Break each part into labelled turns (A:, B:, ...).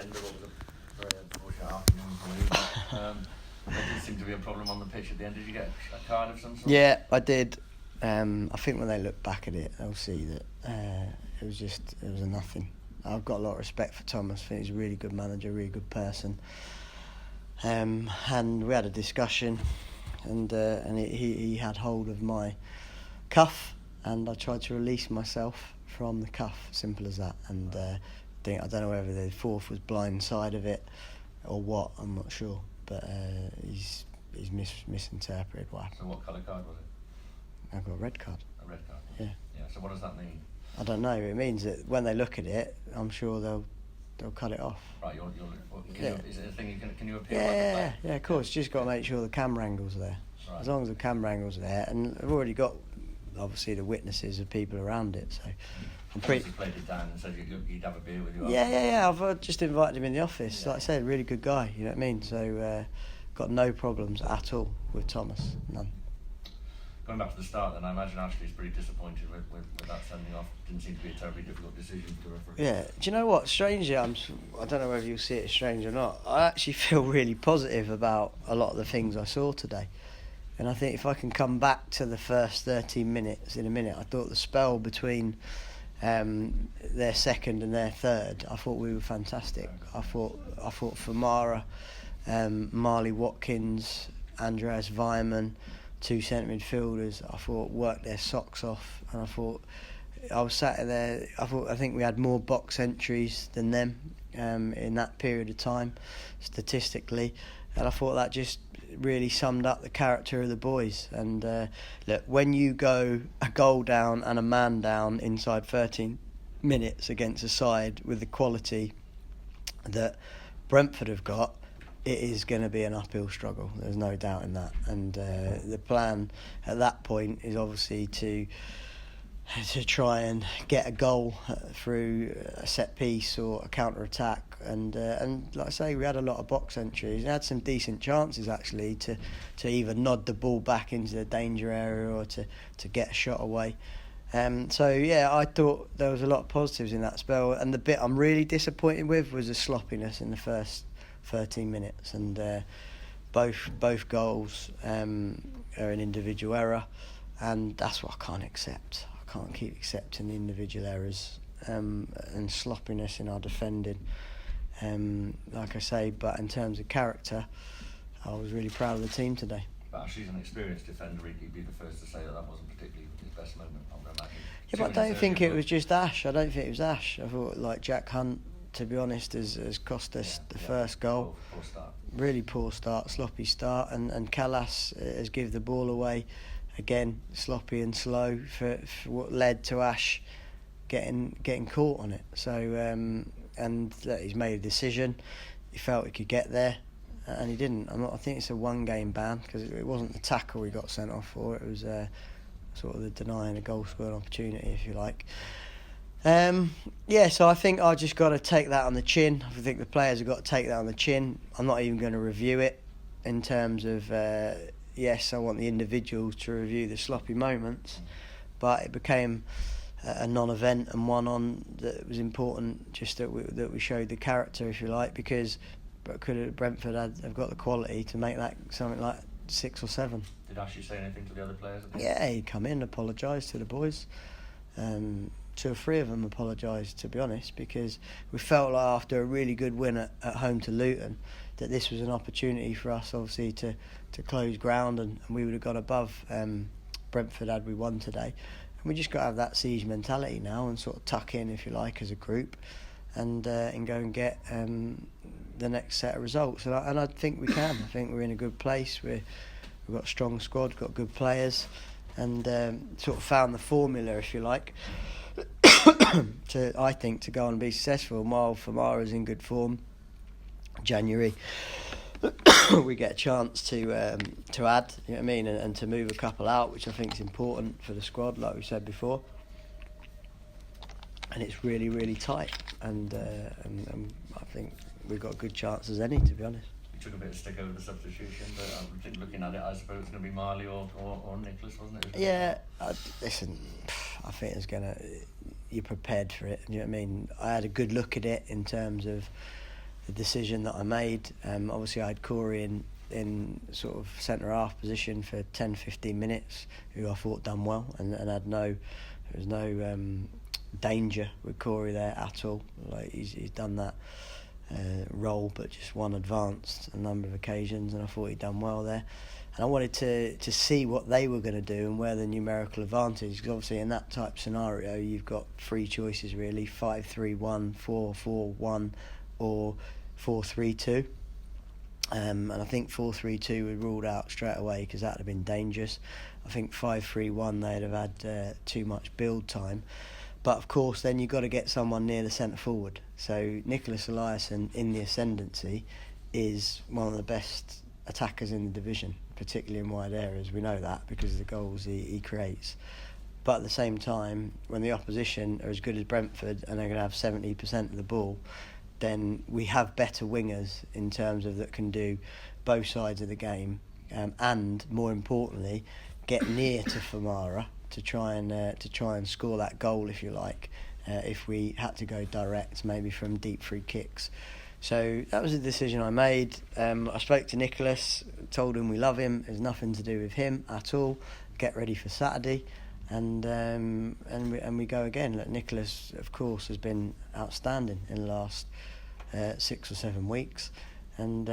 A: end of what was a very unfortunate afternoon for you. There did seem to be a problem on the pitch at the end. Did you get a card of some sort?
B: Yeah, I did. I think when they look back at it, they'll see that it was a nothing. I've got a lot of respect for Thomas. I think he's a really good manager, really good person. And we had a discussion, and he had hold of my cuff, and I tried to release myself from the cuff. Simple as that. And I don't know whether the fourth was blind side of it or what. I'm not sure, but he's misinterpreted what happened.
A: So what colour card was it?
B: I got a red card.
A: A red card.
B: Yeah.
A: Yeah. So what does that mean?
B: I don't know. It means that when they look at it, I'm sure they'll cut it off.
A: Right. Is it a thing can you appeal?
B: Yeah, of course. Just got to make sure the camera angle's there.
A: Right.
B: As long as the camera angle's there, and I've already got obviously the witnesses of people around it, so I'm pretty.
A: He played it down and said you'd have a beer with you.
B: Yeah. I've just invited him in the office. Like I said, really good guy. You know what I mean? So got no problems at all with Thomas. None.
A: Going back to the start, then I imagine Ashley's pretty disappointed with that sending off. Didn't seem to be a terribly difficult decision for the referee.
B: Yeah. Do you know what? Strangely, I don't know whether you'll see it as strange or not. I actually feel really positive about a lot of the things I saw today. And I think if I can come back to the first 13 minutes in a minute, I thought the spell between their second and their third, I thought we were fantastic. I thought Famara, Marley Watkins, Andreas Weimann, two centre midfielders, I thought worked their socks off, and I was sat there. I think we had more box entries than them in that period of time, statistically, and I thought that just really summed up the character of the boys. And look, when you go a goal down and a man down inside 13 minutes against a side with the quality that Brentford have got, it is going to be an uphill struggle. There's no doubt in that. And the plan at that point is obviously to try and get a goal through a set piece or a counter attack. And like I say, we had a lot of box entries. We had some decent chances actually to either nod the ball back into the danger area or to get a shot away. So yeah, I thought there was a lot of positives in that spell. And the bit I'm really disappointed with was the sloppiness in the first 13 minutes, and both goals are an individual error, and that's what I can't accept. I can't keep accepting the individual errors and sloppiness in our defending. Like I say, but in terms of character, I was really proud of the team today.
A: But she's an experienced defender. He'd be the first to say that wasn't particularly his best moment, I would imagine.
B: Yeah, but I don't think it was just Ash. I don't think it was Ash. I thought like Jack Hunt, to be honest, has cost us the first goal.
A: Poor start.
B: Really poor start, sloppy start, and Callas has given the ball away again, sloppy and slow for what led to Ash getting caught on it. So and he's made a decision. He felt he could get there, and he didn't. I think it's a one-game ban because it wasn't the tackle he got sent off for. It was sort of the denying a goal scoring opportunity, if you like. So I think I just got to take that on the chin. I think the players have got to take that on the chin. I'm not even going to review it in terms of yes, I want the individuals to review the sloppy moments, but it became a non-event and one on that was important. Just that we showed the character, if you like, because Brentford have got the quality to make that something like 6 or 7.
A: Did Ashley say anything to the other players?
B: Yeah, he'd come in, apologise to the boys. 2 or 3 of them apologised, to be honest, because we felt like after a really good win at home to Luton that this was an opportunity for us obviously to close ground, and we would have got above Brentford had we won today. And we just got to have that siege mentality now and sort of tuck in, if you like, as a group and go and get the next set of results. And I think we can. I think we're in a good place. We've got a strong squad, got good players, and sort of found the formula, if you like, to go on and be successful. While Famara's in good form, January we get a chance to add, you know what I mean, and to move a couple out, which I think is important for the squad, like we said before. And it's really, really tight, and I think we've got a good chance as any, to be honest.
A: You took a bit of stick over the substitution, but I think looking at it, I suppose it's going to be Marley or Nicholas, wasn't it?
B: Yeah, listen, I think it's going to... You're prepared for it, you know what I mean? I had a good look at it in terms of the decision that I made. Obviously, I had Corey in sort of centre half position for 10-15 minutes, who I thought done well, and had there was no danger with Corey there at all. Like he's done that role, but just one advanced a number of occasions, and I thought he'd done well there. And I wanted to see what they were going to do and where the numerical advantage, because obviously in that type scenario you've got three choices really: 5-3-1, 4-4-1, or 4-3-2. And I think 4-3-2 was ruled out straight away because that would have been dangerous. I think 5-3-1 they'd have had too much build time. But of course then you've got to get someone near the centre forward. So Nicholas Eliasson in the ascendancy is one of the best attackers in the division, particularly in wide areas. We know that because of the goals he creates. But at the same time, when the opposition are as good as Brentford and they're going to have 70% of the ball, then we have better wingers in terms of that can do both sides of the game, and more importantly, get near to Famara to try and score that goal, if you like, if we had to go direct, maybe from deep free kicks. So that was a decision I made. I spoke to Nicholas, told him we love him. There's nothing to do with him at all. Get ready for Saturday, and we go again. Look, Nicholas, of course, has been outstanding in the last 6 or 7 weeks, and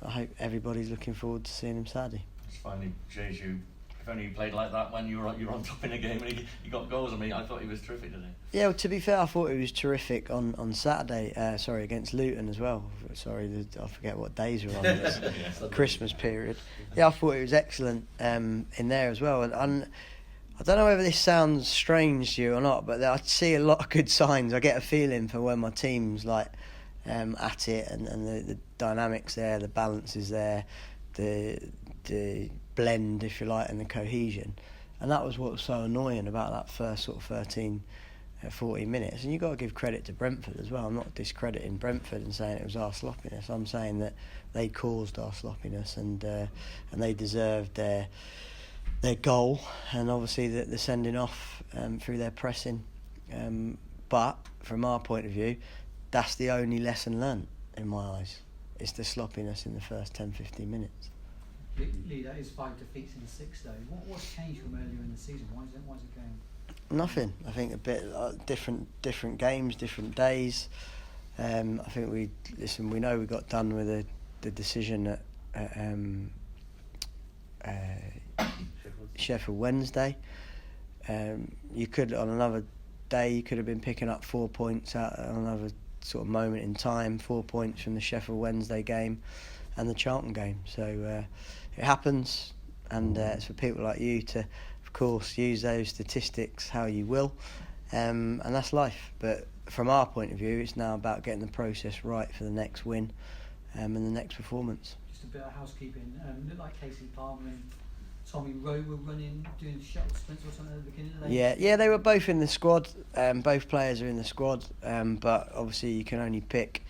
B: I hope everybody's looking forward to seeing him Saturday.
A: It's finally shows you. If only you played like that when you were on top in a game and he got goals. I mean, I thought he was terrific today.
B: Yeah, well, to be fair, I thought he was terrific on Saturday. Against Luton as well. I forget what days we're on. It's Christmas period. Yeah, I thought he was excellent in there as well. And I don't know whether this sounds strange to you or not, but I see a lot of good signs. I get a feeling for when my team's like at it, and the dynamics there, the balance is there, the blend, if you like, and the cohesion. And that was what was so annoying about that first sort of 14 minutes. And you've got to give credit to Brentford as well. I'm not discrediting Brentford and saying it was our sloppiness. I'm saying that they caused our sloppiness, and they deserved their goal, and obviously the sending off through their pressing. But from our point of view, that's the only lesson learnt in my eyes. It's the sloppiness in the first 10-15 minutes.
C: Lee, that is 5 defeats in 6 though. What's changed from earlier in the season? Why is it going?
B: Nothing. I think a bit different games, different days. I think we know we got done with the decision at Sheffield Wednesday. You could, on another day, you could have been picking up 4 points out on another sort of moment in time. 4 points from the Sheffield Wednesday game and the Charlton game. So it happens, and it's for people like you to, of course, use those statistics how you will, and that's life. But from our point of view, it's now about getting the process right for the next win and the next performance.
C: Just a bit of housekeeping. Looked like Casey Palmer and Tommy Rowe were doing shuttle sprints or something at the beginning of the day.
B: Yeah, they were both in the squad. Both players are in the squad, but obviously you can only pick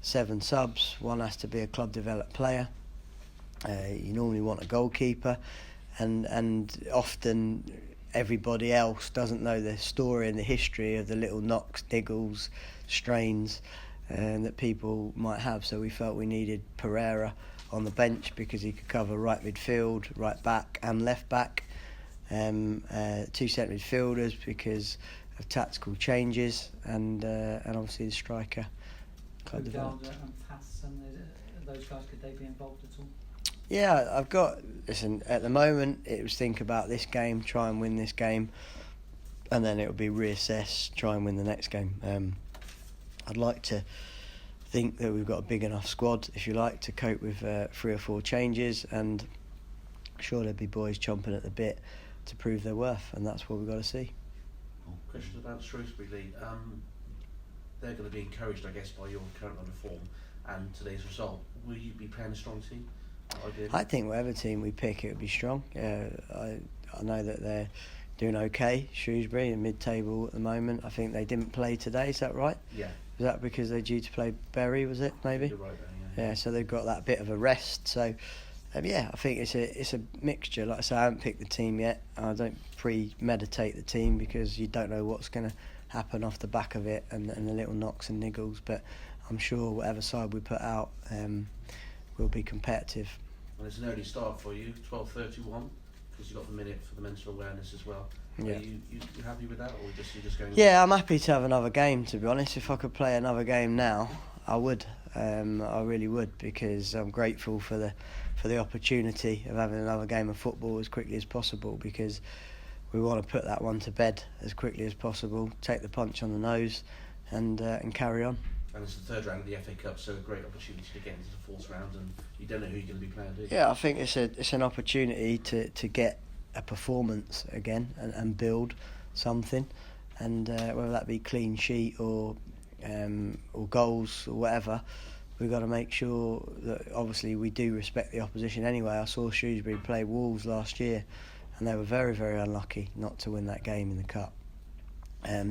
B: 7 subs. One has to be a club developed player. You normally want a goalkeeper, and often everybody else doesn't know the story and the history of the little knocks, niggles, strains that people might have. So we felt we needed Pereira on the bench because he could cover right midfield, right back and left back. 2 centre midfielders because of tactical changes, and obviously the striker.
C: Galder and Patterson, those guys, could they be involved at all?
B: Yeah, at the moment it was think about this game, try and win this game, and then it will be reassess, try and win the next game. I'd like to think that we've got a big enough squad, if you like, to cope with 3 or 4 changes, and sure there'll be boys chomping at the bit to prove their worth, and that's what we've got to see.
D: Question about Shrewsbury, Lee. They're going to be encouraged, I guess, by your current run of form and today's result. Will you be playing a strong team?
B: I think whatever team we pick, it would be strong. I know that they're doing okay, Shrewsbury, in mid-table at the moment. I think they didn't play today, is that right?
D: Yeah.
B: Was that because they're due to play Bury, was it, maybe?
D: You're right there,
B: Yeah, so they've got that bit of a rest. So, I think it's a mixture. Like I say, I haven't picked the team yet. I don't premeditate the team because you don't know what's going to happen off the back of it, and the little knocks and niggles. But I'm sure whatever side we put out will be competitive.
D: And it's an early start for you, 12:31, because you've got the minute for the mental awareness as well.
B: Yeah.
D: Are you happy with that, or you're just going?
B: Yeah, I'm happy to have another game, to be honest. If I could play another game now, I would. I really would, because I'm grateful for the opportunity of having another game of football as quickly as possible, because we want to put that one to bed as quickly as possible, take the punch on the nose, and carry on.
D: And it's the third round of the FA Cup, so a great opportunity to get into the fourth round, and you don't know who you're going to be playing, do you?
B: Yeah, I think it's an opportunity to get a performance again and build something, and whether that be clean sheet or goals or whatever, we've got to make sure that obviously we do respect the opposition anyway. I saw Shrewsbury play Wolves last year, and they were very, very unlucky not to win that game in the cup.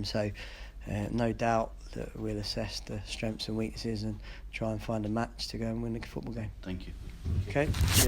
B: So no doubt that we'll assess the strengths and weaknesses and try and find a match to go and win the football game.
A: Thank you.
B: Okay.